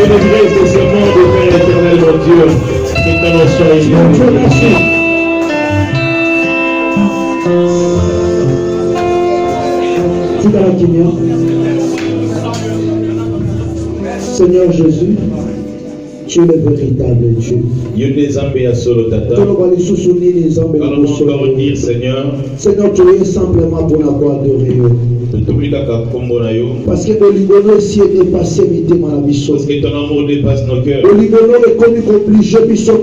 délivré de ce monde, Père éternel, mon Dieu. Que ta nom soit élevé. Merci. Seigneur Jésus, tu es le véritable Dieu. Allons encore dire, Seigneur, Seigneur, tu es simplement pour l'avoir adoré. Parce que le Ligono ici est dépassé, parce que ton amour dépasse nos cœurs. Le Ligono est connu obligé, puisque ton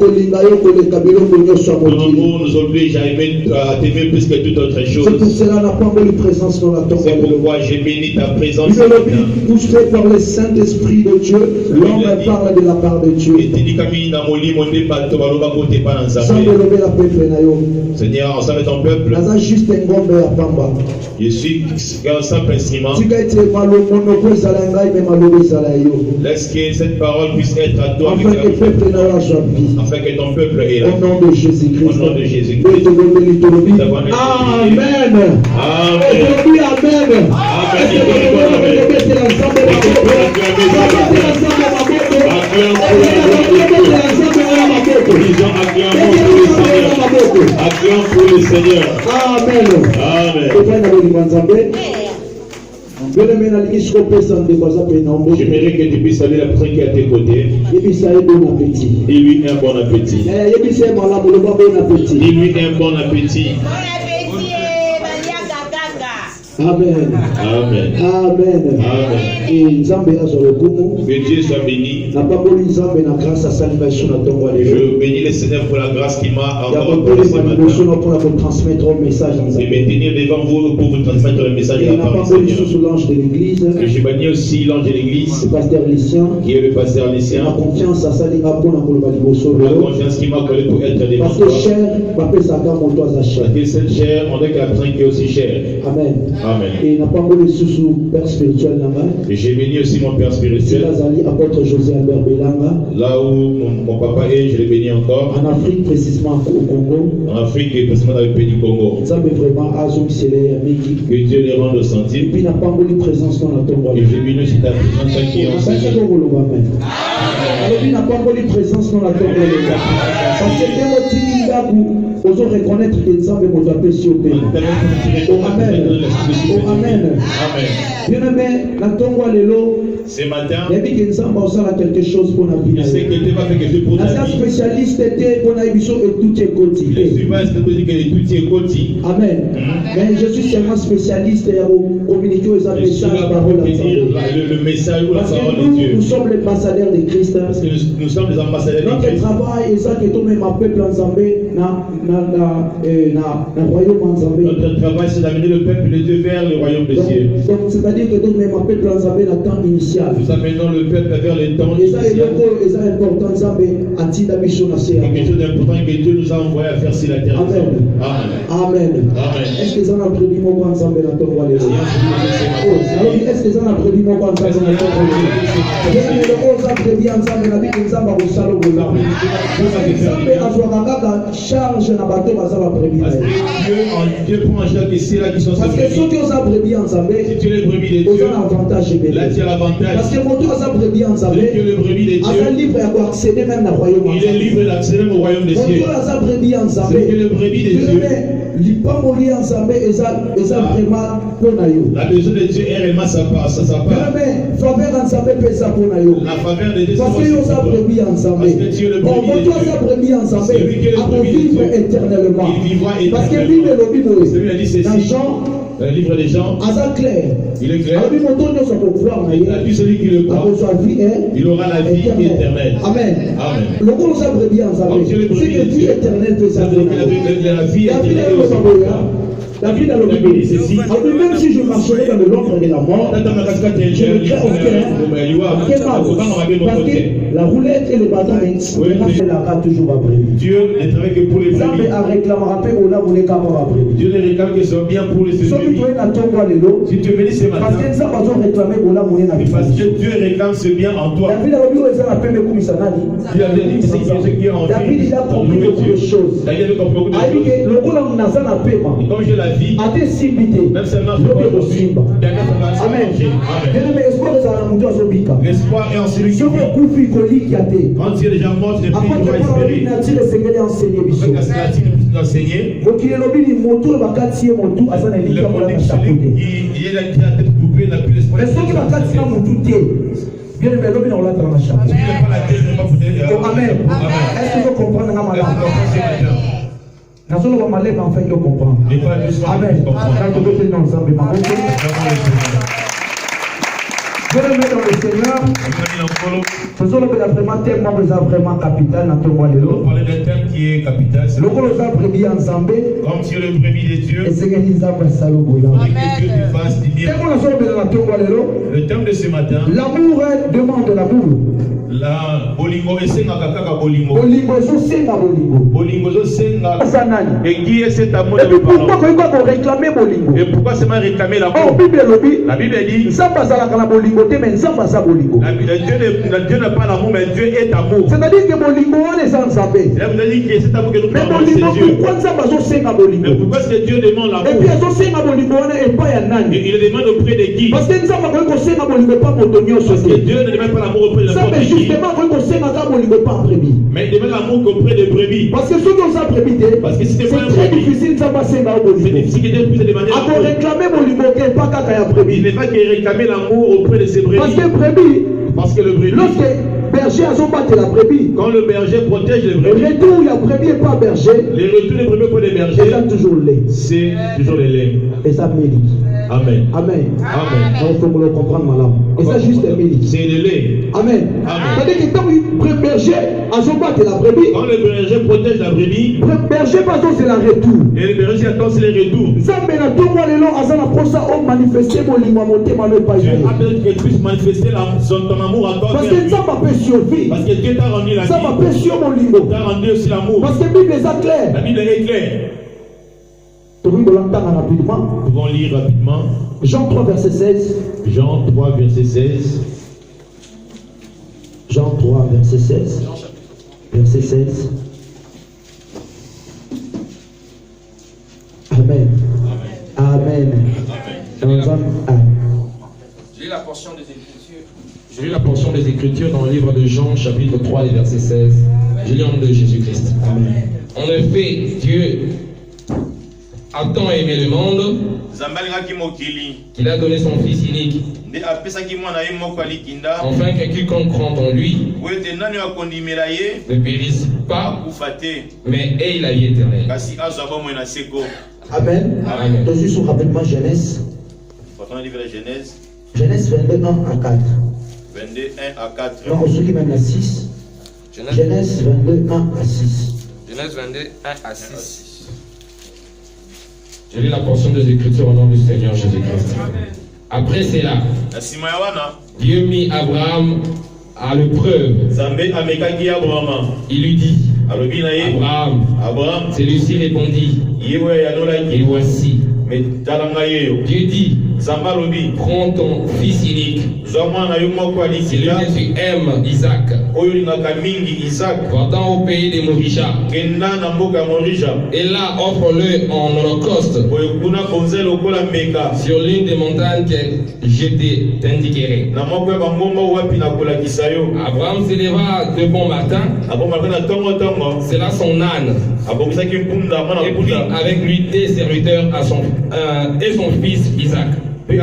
amour nous oblige à t'aimer plus que toute autre chose. C'est pour cela n'a pas de présence dans la tombe. C'est pourquoi j'ai béni ta présence. Poussé par le Saint-Esprit de Dieu, l'homme parle de la part de Dieu. Seigneur, ensemble ton peuple. Je suis un simple instrument. Laisse que cette parole puisse être à toi afin que ton peuple ait la vie. Au nom de Jésus-Christ. Au nom de Jésus-Christ. Amen. Amen. Acclamons pour le Seigneur. Amen. J'aimerais que tu puisses saluer la personne qui est à tes côtés. Dis-lui un bon appétit. Dis-lui un bon appétit. Amen. Amen. Amen. Amen. Et Nzambe azolokumu. Que Dieu soit béni. Na pamboli Nzambe na grâce à salvation na tongo lelo. Je bénis le Seigneur pour la grâce qu'il m'a encore accordée ce matin. Pour transmettre le message en Nzambe. Je vais tenir devant vous pour vous transmettre le message de la part du Seigneur. Sous l'ange de l'église. Et je bénis aussi l'ange de l'église. Le pasteur Lucien. Qui est le pasteur Lucien. Ma confiance à Salinga pour na koloba liboso. La confiance qui m'a accordée pour être devant toi. Parce que cher, papa saka mon toi cher. Parce que cette chair, on dit que la personne qui est aussi chère. Amen. Amen. Et n'a pas le sous père spirituel là-bas. Et j'ai béni aussi mon père spirituel. Apôtre José Albert Belanga. Là où mon papa est, je l'ai béni encore. En Afrique, précisément au Congo. En Afrique, et précisément dans le pays du Congo. Ça me vraiment Azum Sele Amiki. Que Dieu les rende sentir. Et puis n'a pas eu présence dans la tombe. Et j'ai béni aussi ta présence qui est enseignée. Alors il n'a pas eu présence dans la tombe. Parce que dès que tu reconnaître que Nzambe m'a appelé sur le pays. Amen. Amen. Bien aimé, la tombe lelo. Ce matin, quelque chose pour la vie. Je sais que Dieu va faire quelque chose pour la vie. Spécialiste était pour la émission et tout est côté. Amen. Mais je suis seulement spécialiste et communiquer aux messages parole le message ou la parole de Dieu. Nous sommes les ambassadeurs de Christ. Parce que nous sommes les ambassadeurs de Christ. Notre travail est ça que tout même peuple en Zambé na royaume en Zambé. Notre travail c'est d'amener le peuple de Dieu vers le royaume des cieux. Donc c'est-à-dire que tout même peuple en Zambé na temps initial. Nous amenons le peuple vers le temps initial. Et ça est important Zambé atida biso na c'est quelque chose d'important que Dieu nous a envoyé à faire sur la terre. Amen. Amen. Amen. Est-ce que ça a produit mon en Zambé na ton roi les est-ce que ça a produit mon en Zambé na ton roi les ça produit en Zambé na biso Zamba au salon de l'âme. Zambé azwaka charge na bateau bazaba prévu. Dieu prend en charge ici là qui sont parce que ceux qui ont brebis en Zambé, si tu es le brebis de Dieu, là tu as l'avantage. Parce que mon Dieu a brebis en Zambé, tu es le brebis de Dieu. Il est libre d'accéder même au royaume. Il est libre d'accéder au royaume des cieux. Mon Dieu a brebis en Zambé, c'est le brebis de Dieu. Pas mourir en Zambé, et ça vraiment pour nous. La maison de Dieu est réellement sa part. Mais faveur en Zambé peut ça pour nous. La faveur de Dieu. Parce que nous avons brebis en Zambé. Mon Dieu a brebis en Zambé, à vivre éternellement. Parce que Bible le Bible, dans Jean, le livre des gens, il est clair. Il a dit celui qui le croit, il aura la vie éternelle. Amen. Amen. Le rôle nous a brebis en Zambé, c'est que vie éternelle peut s'avérer. La vie éternelle. David a le Bible dit ceci. Même si je marcherai dans le l'ombre de la mort, je ne crains aucun. Parce que la roulette et le bâton la toujours à prévu. Dieu ne travaille que pour les brebis. Dieu ne réclame que ce soit bien pour les brebis. Si tu es venu ce matin, parce que Dieu réclame ce bien en toi. David a dit ce qui est en David il a compris beaucoup de choses. Comme j'ai la vie, même seulement Amen. Mais espoir de ça, L'espoir est en celui qui vit. Quand tu es déjà mort, tu n'es plus droit à espérer. Le monde il est la tête coupée, il n'a plus l'espoir. Mais ceux qui va casser dans mon tout bien mais l'homme on l'a dans la chambre. Amen. Est-ce que vous comprenez la malade? Nous allons aller en fait de comprendre. Amen. Quand vous êtes dans ensemble, je le mets dans le Seigneur. Faisons le vraiment tellement vraiment capital dans ton roi de l'eau. On parle d'un thème qui est capital. Le rôle de brebis ensemble. Comme sur le brebis des dieux. Et c'est que nous avons ça le boulot. Le thème de ce matin. L'amour demande l'amour. La bolingo esenga kaka bolingo. Bolingo esenga bolingo. Bolingo esenga. Sanani. Et qui est cet amour de pourquoi qu'on réclamer bolingo? Et pourquoi c'est mal réclamer l'amour? Oh, Bible lobby. La Bible dit. Ça passe à la bolingo, mais ça passe à bolingo. Dieu n'a pas l'amour, mais Dieu est amour. C'est-à-dire que bolingo on est sans saber. Là vous avez dit que cet amour que nous parlons c'est Dieu. Pourquoi ça passe au senga bolingo? Mais pourquoi est-ce que Dieu demande l'amour? Et puis à ce senga bolingo on est pas un nani. Il le demande auprès de qui? Parce que nous avons qu'on senga bolingo pas montonio. Parce que Dieu ne demande pas l'amour auprès de n'importe qui. Justement qu'on senga bolingo pas brebis. Mais il demande l'amour auprès de brebis. Parce que ceux qui ont ça brebis, parce que c'est très difficile ça passer dans bolingo. C'est difficile de demander. À qu'on réclamer bolingo qu'elle pas qu'à ya brebis. Il n'est pas qu'il réclamer l'amour auprès de ses brebis. Parce que le brebis. Lorsque berger a son battu la brebis. Quand le berger protège les brebis. Le retour il y a brebis et pas berger. Les retours des brebis pour les bergers. Et ça toujours lait. C'est toujours les laits. Et ça mérite. Amen. Amen. Amen. Donc il faut le comprendre madame. Et ça juste mérite. C'est le lait. Amen. C'est-à-dire que quand le berger a son battu la brebis. Quand le berger protège la brebis. Le berger parce que c'est la retour. Et le berger attend c'est les retours. Ça mais la tout moi les longs à ça la pour ça on manifester mon lingua monter ma le pas. Dieu appelle que tu puisses manifester ton amour à toi. Parce que ça m'appelle survie. Parce que Dieu t'a rendu la vie. Ça m'appelle sur mon lingo. T'a rendu aussi l'amour. Parce que la Bible est claire. La Bible est claire. Nous pouvons lire rapidement. Jean 3 verset 16. Jean 3 verset 16. Jean 3 verset 16. Verset 16. Amen. Amen. J'ai la portion des Écritures. J'ai lu la portion des Écritures dans le livre de Jean, chapitre 3, verset 16. Je lis en nom de Jésus-Christ. Amen. En effet, Dieu a tant aimé le monde qu'il a donné son Fils unique, afin que quiconque croit en lui ne périsse pas, mais ait la vie éternelle. Amen. Amen. Nous sommes rapidement Genèse. Genèse 22, 1 à 4. 22, 1 à 4. Non, on se lit même à 6. Genèse 22, 1 à 6. Genèse 22, 1 à 6. Je lis la portion des Écritures au nom du Seigneur Jésus-Christ. Après cela, Dieu mit Abraham à l'épreuve. Il lui dit, Abraham, celui-ci répondit, et voici. Dieu dit, prends ton fils unique, celui que tu aimes, Isaac, va-t'en au pays des Morisha, et là offre-le en holocauste sur l'une des montagnes que je t'indiquerai. Abraham se leva de bon matin, c'est là son âne, et prit avec lui des serviteurs et son fils Isaac. Il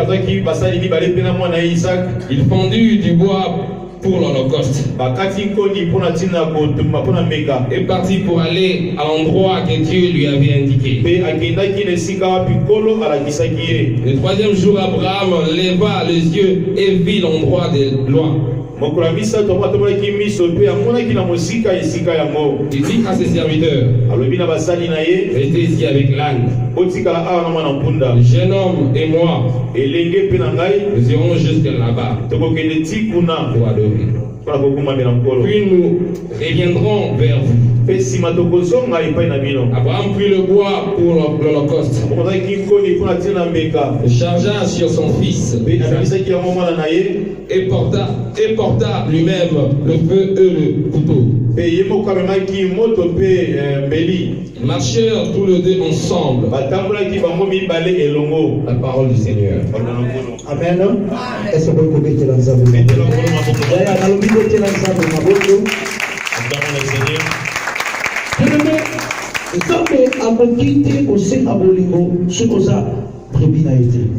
fendit du bois pour l'holocauste et partit pour aller à l'endroit que Dieu lui avait indiqué. Le troisième jour, Abraham leva les yeux et vit l'endroit de loin. Il dit à ses serviteurs, restez ici avec l'âne. Le jeune homme et moi, nous irons jusqu'à là-bas pour adorer. Puis nous reviendrons vers vous. Abraham prit le bois pour l'holocauste, le chargea sur son fils et porta lui-même le feu et le couteau. Ils marchèrent tous les deux ensemble. La parole du Seigneur. Amen. Est-ce que vous pouvez mettre l'ensemble?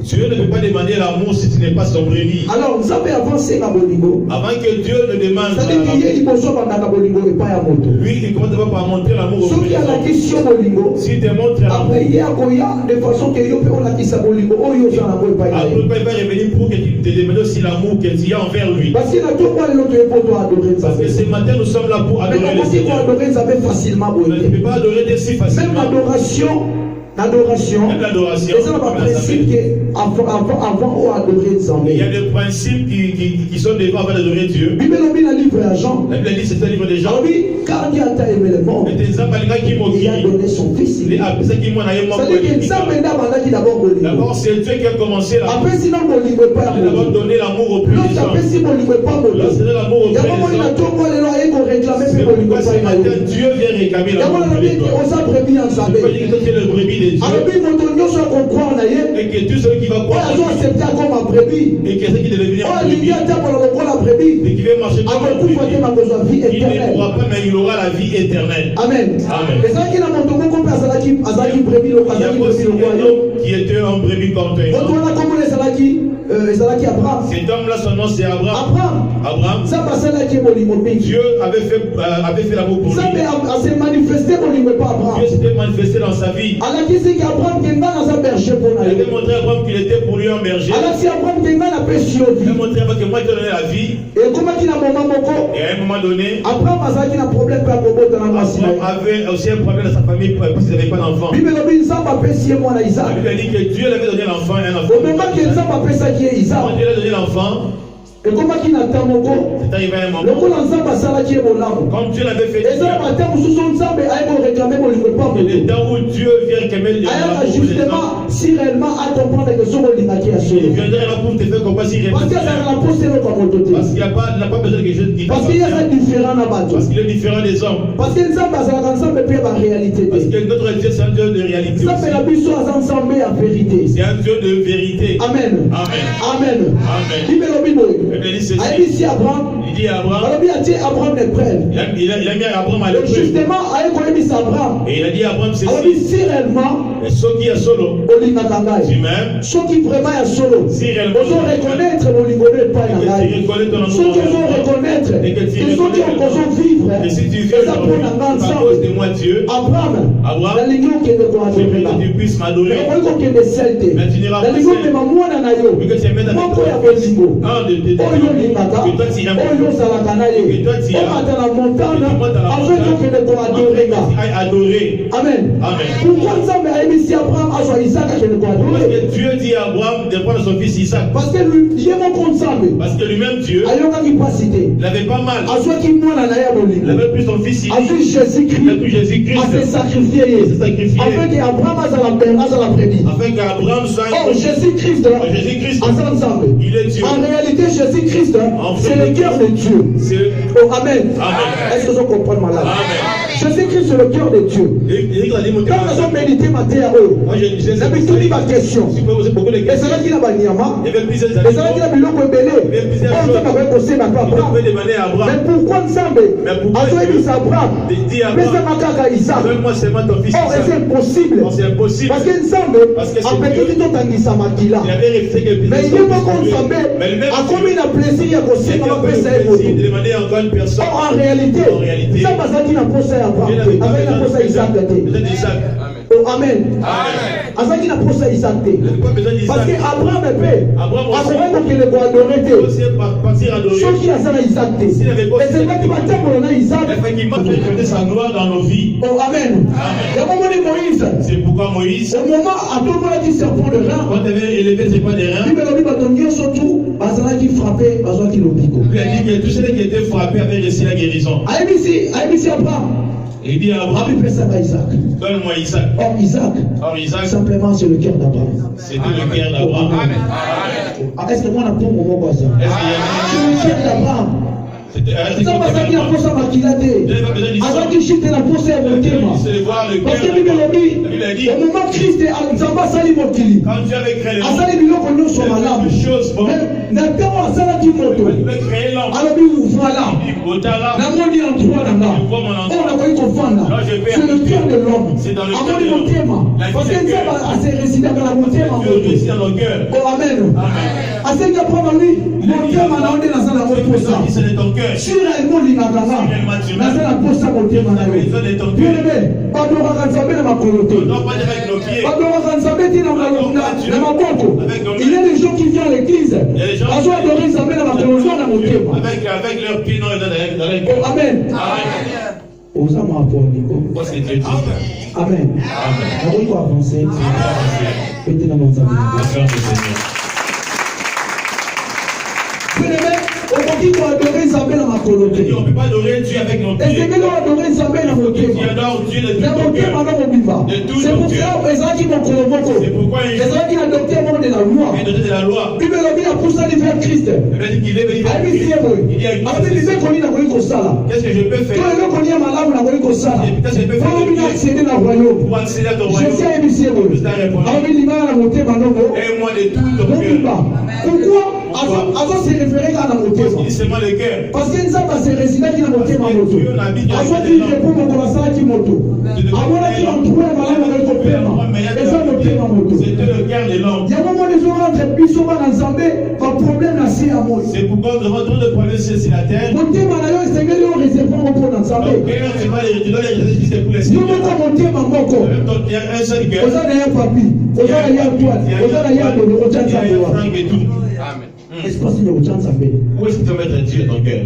Dieu ne peut pas demander l'amour si tu n'es pas son brebis. Alors, vous savez, avant que Dieu ne demande l'amour, lui, il ne commence pas par montrer l'amour au brebis. Si tu montres l'amour, après, il va revenir pour que tu te demandes aussi l'amour que tu as envers lui. Parce que ce matin, nous sommes là pour adorer le Seigneur. On ne peut pas adorer si facilement. Même l'adoration, il y a des principes qui sont devant avant d'adorer Dieu. La Bible dit c'est un livre de Jean. Car Dieu a aimé le monde, il a donné son fils. D'abord c'est Dieu qui a commencé là. Après sinon il a d'abord donné l'amour au plus des hommes. C'est l'amour au plus des hommes. Dieu vient réclamer l'amour au plus des hommes. Et que tous ceux qui vont croire et que ceux qui deviennent brebis et qui veulent marcher comme un brebis, il ne pourra pas, mais il aura la vie éternelle. Amen. Amen. Il y a aussi un homme qui était un brebis comme toi. Cet homme-là, son nom c'est Abraham. Dieu avait fait l'amour pour lui. Dieu s'était manifesté dans sa vie. Il avait montré à Abraham qu'il était pour lui un berger. Il a montré à Abraham que moi je te donnais la vie. Et à un moment donné, Abraham avait aussi un problème dans sa famille parce qu'il n'avait pas d'enfant. La Bible dit que Dieu lui avait donné l'enfant et un enfant. Quand Dieu lui a donné l'enfant, c'est arrivé à un moment. Comme Dieu l'avait fait, et le temps où Dieu vient réclamer justement, si réellement à comprendre que ce qu'on dit, il viendrait là pour te faire comprendre si parce qu'il n'a pas besoin de quelque chose qui parce qu'il y a un différent là-bas. Parce qu'il est différent des hommes. Parce que nous sommes ensemble et puis en réalité. Parce que notre Dieu c'est un Dieu de réalité. Ça fait la mission ensemble en vérité. C'est un Dieu de vérité. Amen. Amen. Amen. Amen. Il dit Abraham. Il dit Abraham. Abraham l'épreuve. Il a mis Abraham à l'épreuve. Justement, Abraham. Et il a dit Abraham c'est si réellement. Ce qui est solo. Tu m'aimes. Ce qui vraiment est solo. Si réellement. Ils vont reconnaître mon niveau de pas ton amour. Ceux qui vont reconnaître. Et que ceux qui vont vivre. Et si tu vis à cause de moi Dieu. Abraham. La ligne que tu puisses m'adorer. Mais tu n'iras pas. Mais que tu aimes ta que toi tu aimes. Que toi tu adorer. Amen. Amen. Pourquoi ça m'a émis Abraham à Isaac que ne parce que Dieu dit à Abraham de prendre son fils Isaac. Parce que lui-même Dieu. Il n'avait pas mal. Il avait pris son fils Isaac. Il a pris Jésus-Christ. À se sacrifier. Afin qu'Abraham soit. Oh, Jésus-Christ. Il est Dieu. En réalité, Jésus-Christ, c'est le cœur de Dieu. Oh, amen. Est-ce que vous comprenez malade? Jésus-Christ, c'est le cœur de Dieu. Quand nous avons médité ma terre, j'avais tout dit ma question. Et c'est là qu'il a baniama. Et c'est là qu'il a biloko belé. Mais pourquoi nous sommes Abraham? Mais c'est ma caca Isaac. Oh, c'est impossible. Parce que nous sommes après tout le temps dans Samakila. Mais il est pas comme ça. Mais à combien de plaisir il y a en réalité, ça va ça qui n'a pas ça Abraham. Avec la poste Isaac. Oh, amen. Azaki n'a pas ça Isaac. Parce que Abraham est paix. Abraham qui le doit adorer. Sauf qu'il a ça Isaac. Et c'est là qu'il va dire qu'on a Isaac. Il m'a fait sa gloire dans nos vies. Oh, amen. Il y a un moment de Moïse. C'est pourquoi Moïse. Au moment à tout le monde a dit serpent de rein. Quand il avait élevé ses points de rein. Il m'a dit surtout. Bazala qui frappait, Bazala qui l'opico. Il a dit que tous ceux qui étaient frappés avaient reçu la guérison. Aïbisi Abraham. Il dit à Abraham, donne-moi Isaac. Or Isaac, simplement c'est le cœur d'Abraham. C'était le cœur d'Abraham. Est-ce que moi on a pris mon moment quoi ça? C'est le cœur d'Abraham. nzambe azalaki na posa makila te, azalaki shite na posa ya motema. Parce que Bible elobi au moment Christ nzambe asali mokili asali biloko nyonso malamu, na ntango asalaki moto alobi voilà namoni endroit nanga oyo nakoki kofanda, c'est le cœur de l'homme, amoni motema. Parce que nzambe aseresidaka na motema moto. Oh amen. Asengi apprendre lui motema na onde nazala oposa sur réellement linakanga nazala posa motema na yo bien-aimé badoraka nzambe na makolo te, badoraka nzambe te na maboko. Il y a des gens qui viennent à l'église bazo adorer nzambe na makolo na motema avec leur pied dans les amen. Osa mapondiko amen. Amen ko avancer peut-être dans mon avenir. On ne peut pas adorer Nzambe na makolo te. On ne peut pas adorer Dieu avec nos pieds. Et c'est que nous adorer Nzambe na motema. Tu adores Dieu de tout ton cœur. C'est pour ça ezalaki mokolo moko. Ezalaki na docteur moko de la loi. Bible elobi na poussa vers Christ. Ayebi sie boye. Ayebi bibe koni na koki kosala. Qu'est-ce que je peux faire? To eloko nia malamu na koki kosala. Fo bina accéder na royaume. Pour accéder à ton royaume. Je sais ayebi sie boye. Ayebi lingana na motema nongo. Aide-moi de tout ton cœur. Pourquoi? Avant se référer à la motema. Parce que nous avons ces résidents qui n'ont pas moto. Avant de dire pour mon commençant qui moto. Avant de trouver la malade avec ton paiement. Et ça motema moto. C'était le cœur de l'homme. Il y a un moment où les gens rentrent plus souvent dans Zambé, pas problème là c'est à moi. C'est pourquoi nous avons de problème sur la terre. Motema là yo c'est que nous réservons pour dans Zambé. C'est pas les résidents pour les. Nous mettons motema moko. Il y a un seul cœur. Vous avez un papier. Vous avez un toit. Vous avez un de l'eau. Amen. Espace de chance à faire. Où est-ce que tu vas mettre Dieu dans ton cœur?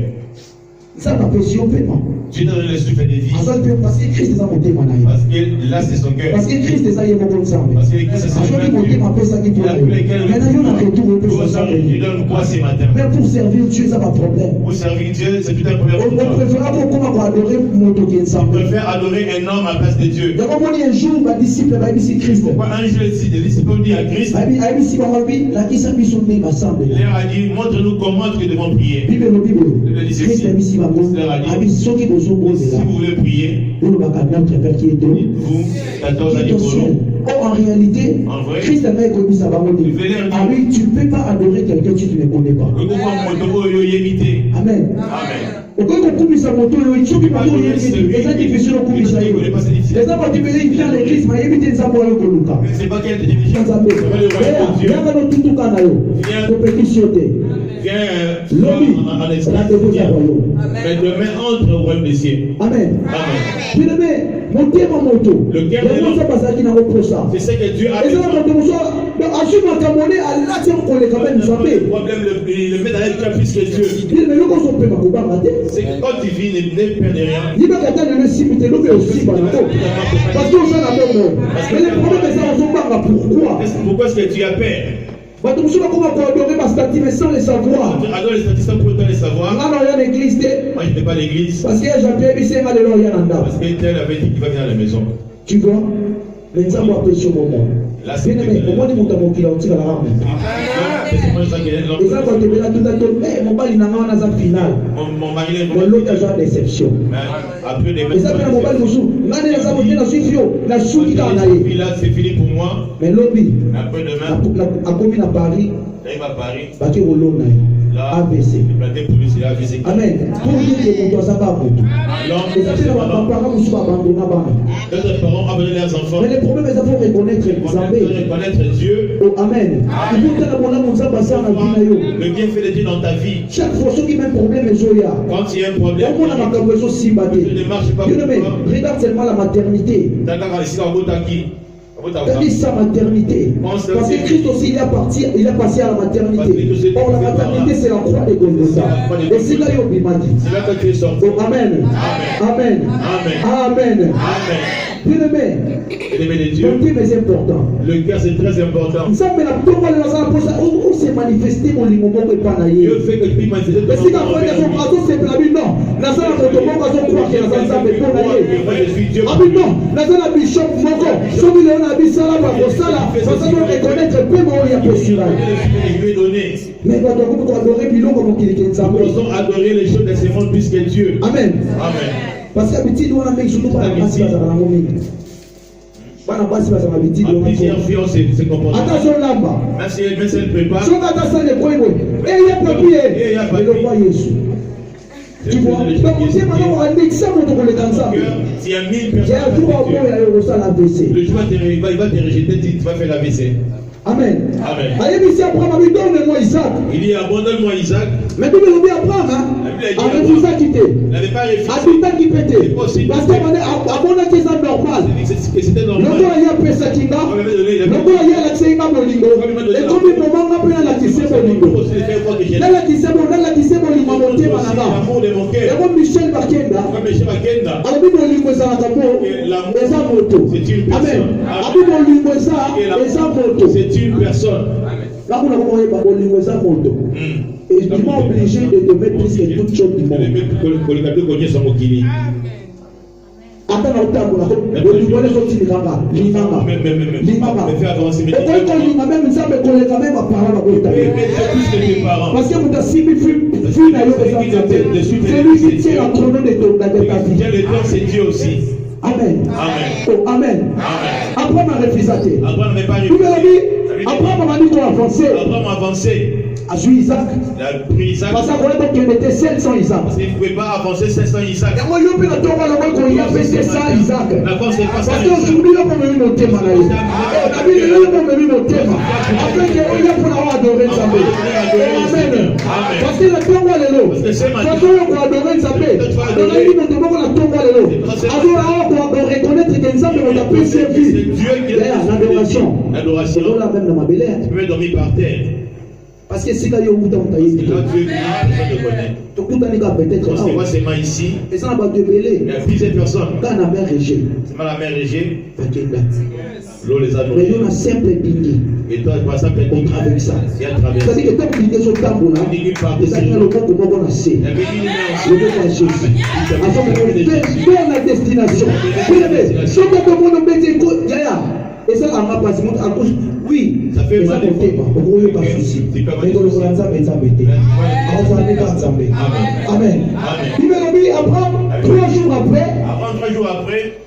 Ça n'a pas si on peut non. Dieu donne le souffle de vie. Parce que Christ est à monter mon aïe. Parce que là c'est son cœur. Parce que Christ est à y mon sang. Parce que Christ est à y monter ma paix ça qui tourne. Maintenant on a retour au peu ça. Dieu donne quoi ce matin? Mais pour servir Dieu ça pas problème. Pour servir Dieu c'est tout un problème. On préfère beaucoup adorer mon token ça. On préfère adorer un homme à la place de Dieu. Il y a comment un jour ma disciple va ici Christ. Pourquoi un jour ici des disciples dit à Christ? Aïe ici va vie la qui s'appuie sur mes ensemble. Il leur a dit montre-nous comment nous devons prier. Bible. Christ a ici va si vous voulez prier, vous, 14 années en réalité, Christ a connu sa parole. Ah oui, tu ne peux pas adorer quelqu'un que tu ne connais pas. Amen. Au cas où on sa moto, il faut qu'il parle de c'est difficile au couple ça. Les gens qui viennent à l'église, mais évitez de savoir le Koluka. C'est pas quelle difficulté. Il y a un tout canal. Compétition. Viens en espace. Mais demain entre au royaume des cieux. Amen. Amen. Montez mon moto. Le cœur de l'homme. C'est ce que Dieu a fait. Le problème, le met dans le cœur plus que Dieu. C'est que quand tu vis, ne perds rien. Parce que le problème est ça, pourquoi? Pourquoi est-ce que tu as peur? Sans les savoir. Adore les statistiques sans pour autant les savoir. Moi je n'étais pas à l'église. Parce que tel avait dit qu'il va venir à la maison. Tu vois? Mais ça m'a sur mon moment. Là c'est mon mon qui l'a tiré à la rame. Et ça quand tu es là tout à l'heure, mon mari n'a pas un final. Mon mari est l'autre agent déception. Après des et ça fait mon mari aussi. L'année la saboté la suivio, la chou qui t'a naïe. Là c'est fini pour moi. Mais lobby. Après demain. À combien à Paris? Il va à Paris. Parce que au ABC. Amen. Pour dire que mon ça va beaucoup. Et ça fait parents nous sont abandonnés. D'autres parents abandonnent leurs enfants. Mais le problème c'est qu'il faut reconnaître Dieu. Oh amen. Il faut que mon âme ça passe en vie. Le bienfait de Dieu dans ta vie. Chaque fois qu'il y a un problème quand il y a un problème. On a ma conversion si bâtie. Ne marche pas. Regarde seulement la maternité. C'est sa maternité. Parce que Christ aussi il a passé à la maternité. Or la maternité c'est la croix de Golgotha. Et c'est là qu'il m'a dit. C'est là que tu es sorti. Amen. Amen. Amen. Bien-aimé de Dieu. Le cœur est important. Le cœur c'est très important. Ça mais la on s'est manifesté mon limomo et pas naïe. Dieu fait que tu manifestes. Mais si quand on est son raison c'est la vie non. La salle de ton monde quand on croit que la salle c'est pour naïe. Ah mais non, la salle bishop moko. Celui là on a mis ça là pour ça là. Ça doit reconnaître peu mon il y a possible. Je lui ai donné. Mais quand on peut adorer bilon comme qu'il est ensemble. Nous devons adorer les choses de ce monde plus que Dieu. Amen. Amen. Parce que petit doit mettre surtout pas la base dans la momie. Pas la base dans la petit doit. Plusieurs filles ont ces comportements. Attention là-bas. Merci, merci, elle prépare. Si on attend ça les points, et il y a papier. Et le roi Jésus. Tu vois, donc c'est maintenant on a dit ça pour le cancer. S'il y a 1000 personnes, il y a un jour où il y a eu ça l'AVC. Le jour il va te rejeter, tu vas faire l'AVC. Amen. Amen. Allez, ici Abraham, donne-moi Isaac. Il dit abandonne-moi Isaac. Mais tu veux bien Abraham, hein? Avec tout ça quitté. Il n'avait pas refusé. Habitant qui pétait. Parce que abandonne qui est normal. C'était normal. Le il y a Pesakinga. Le il y a l'accès à Molingo. Et comme il me manque un peu à l'accès à Molingo. Là, l'accès à Molingo, monté Manama. Et comme Michel Bakenda. Alors, Molingo, ça a un moto. Amen. Abi Molingo, ça a un moto. C'est une personne. Là, vous n'avez pas Molingo, ça a un moto. Et je suis pas obligé de te mettre plus que toutes choses du monde. Attends, Molingo, les autres, ils n'ont Limama. Même ça, mais qu'on les a même à parler parce que vous avez suivi celui qui tient la trône de ta vie. C'est Dieu aussi. Amen. Amen. Oh, amen. Abraham a refusé. Abraham n'avait pas refusé. Abraham a dit qu'on avançait. Abraham a avancé. A joué Isaac. Il a pris Isaac. Parce qu'il était seul sans Isaac. Parce qu'il ne pouvait pas avancer sans Isaac. Et moi, je peux la tomber là-bas qu'on y a fait sans Isaac. Parce qu'aujourd'hui, là, on m'a mis mon thème à la vie. La Bible, là, on m'a mis mon thème. Après qu'on y a pour avoir adoré Nzambé. Amen. Parce que la tombe à l'élo. Quand on a adoré Nzambé, dans la vie, on a la tombe à l'élo. Alors, on reconnaître que Nzambé, on a pu servir. L'adoration. L'adoration. On l'a même dans ma belle. Tu peux dormir par terre. Parce que si tu as eu un temps, tu as eu un temps. Peut-être. C'est moi, c'est moi ici. Et ça n'a pas de belé. Il y a plusieurs personnes. Quand la mer régée. C'est pas la mer régée. L'eau les a nourris. Mais on a simple pingé. Et toi, par exemple, on traverse ça. C'est-à-dire que tant qu'il y a ce tambour là, et ça vient le temps comment on a sé. Le Dieu est Jésus. À ce moment-là, on a destination. Si on a demandé de mettre écoute, et ça, on a passé à gauche. Oui, ça fait mal. Il n'y a pas de souci. Mais dans le Coran, ça va être embêté. Amen. Amen. Amen. Abraham, 3 jours après.